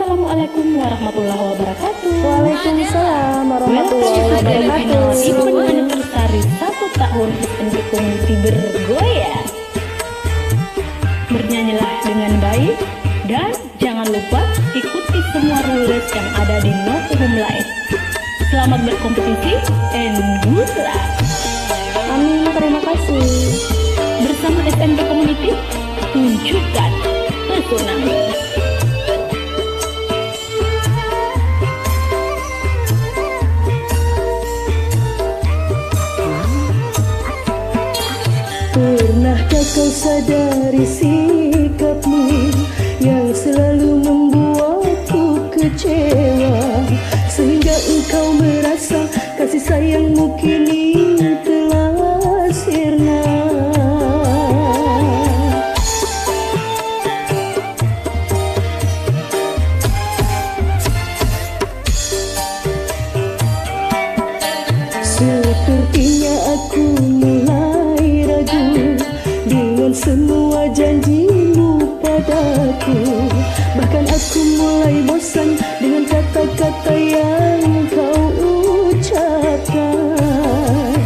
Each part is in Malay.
Assalamualaikum warahmatullahi wabarakatuh. Waalaikumsalam warahmatullahi wabarakatuh. Event anniversary 1 tahun SNP Community bergoyang. Bernyanyilah dengan baik dan jangan lupa ikuti semua rules yang ada di Novum Live. Selamat berkompetisi and good luck. Amin, terima kasih. Bersama SNP Community, tunjukkan pesonamu. Pernahkah kau sadari sikapmu yang selalu membuatku kecewa, sehingga engkau merasa kasih sayangmu kini telah sirna. Sepertinya aku mulai ragu dengan semua janjimu padaku. Bahkan aku mulai bosan dengan kata-kata yang kau ucapkan.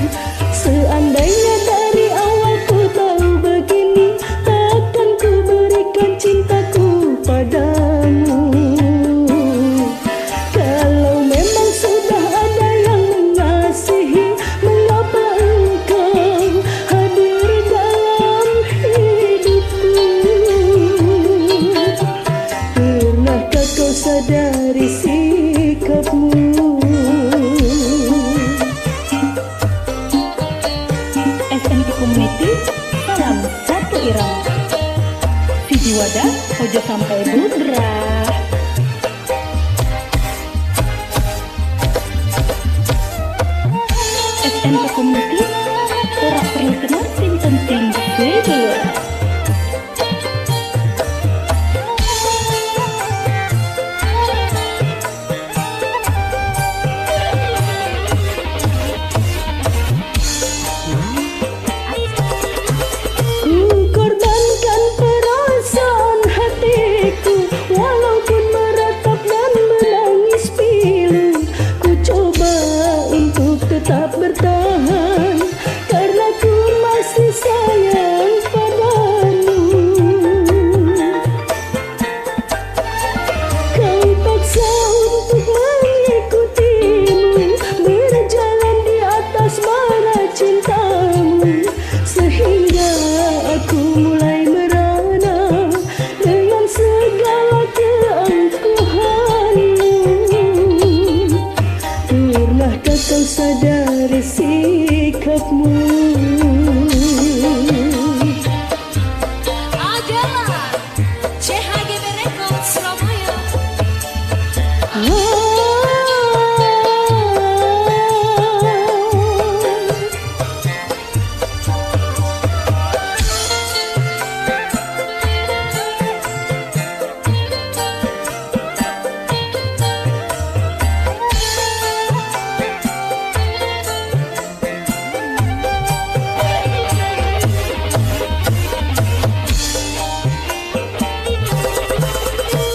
Seandainya dari awal ku tahu begini, takkan ku berikan cintaku padamu. Kalau memang sudah ada yang mengasihi, mengapa engkau hadir dalam hidupku? Pernahkah kau sadari sikapmu? SNP Community, salam satu irama. Vidi wadah, ojo sampai bubrah. SNP Community, orang perlu kenal sing penting berdua. Ku korbankan perasaan hatiku, walaupun meratap dan menangis pilu. Ku coba untuk tetap bertahan, karena ku masih sayang padamu. Kau paksa untuk mengikutimu, berjalan di atas bara cintamu, sehingga aku mulai merana dengan segala keangkuhanmu. Pernahkah kau sadari sikapmu? adalah CHGB Records Surabaya.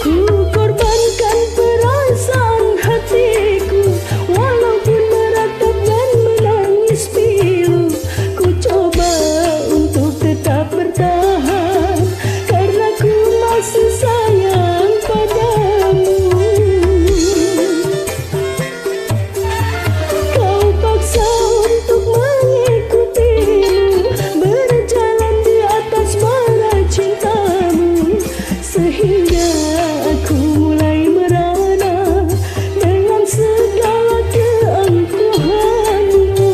Ku korbankan perasaan hatiku, walaupun meratap dan menangis pilu. Ku coba untuk tetap bertahan, karena ku masih sayang padamu. Kau paksa untuk mengikutimu, berjalan di atas bara cintamu, sehingga aku mulai merana dengan segala keangkuhanmu.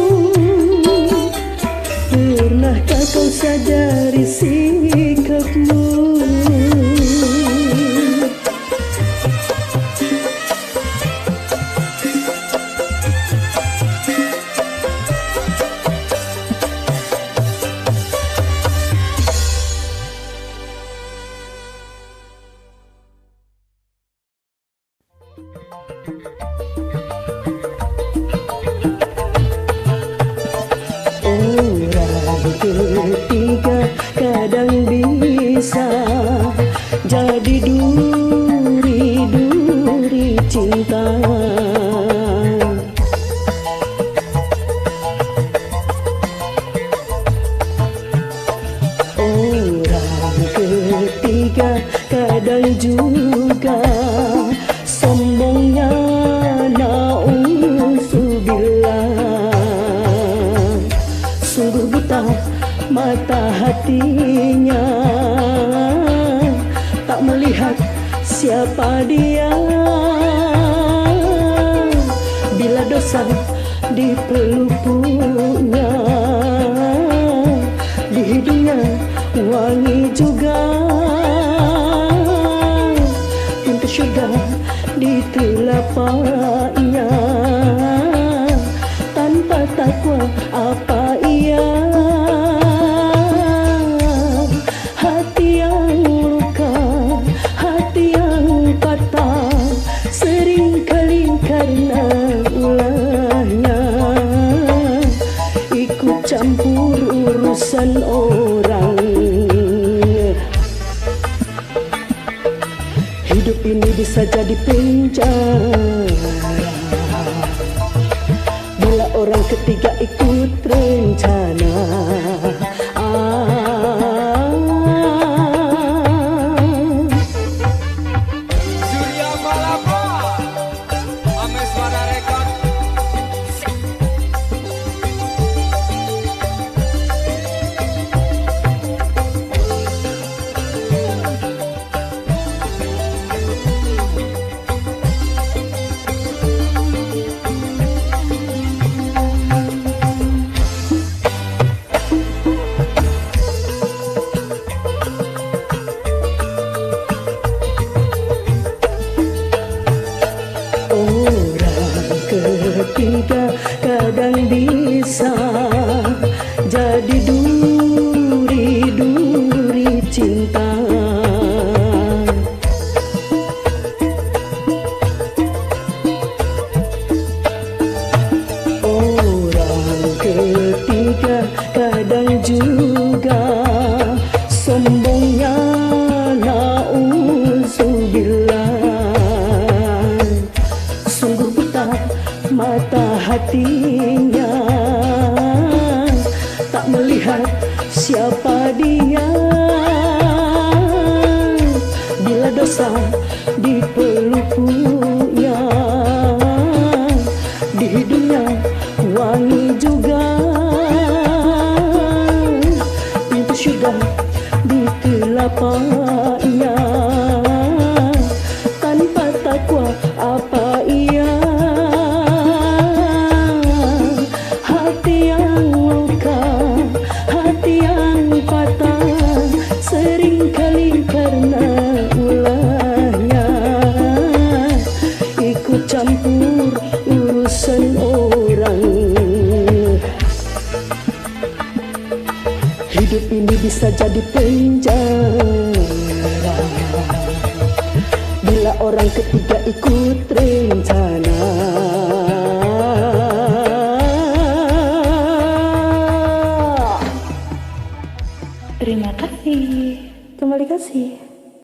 Pernahkah kau sadari sikapmu? Orang ketiga kadang bisa jadi duri-duri. melihat siapa dia. Bila dosa dipelupuknya, di hidungnya wangi juga. Pintu syurga di telapaknya, tanpa takwa apa ia. Hati yang luka, hati yang patah, seringkali karena ulahnya ikut campur urusan orang. Hidup ini bisa jadi penjara bila orang ketiga ikut rencana. Surya Malapa, Ameswara Record. Orang ketiga kadang bisa jadi duri-duri cinta. Orang ketiga kadang juga sombongnya na'udzubillah. Sungguh buta mata hatinya, tak melihat siapa dia. Bila dosa dipelupuknya, di hidungnya wangi juga. Pintu syurga di telapaknya, tanpa takwa apa ia. Hati yang luka, hati yang patah, seringkali karena ulahnya ikut campur urusan orang. Hidup ini bisa jadi penjara bila orang ketiga ikut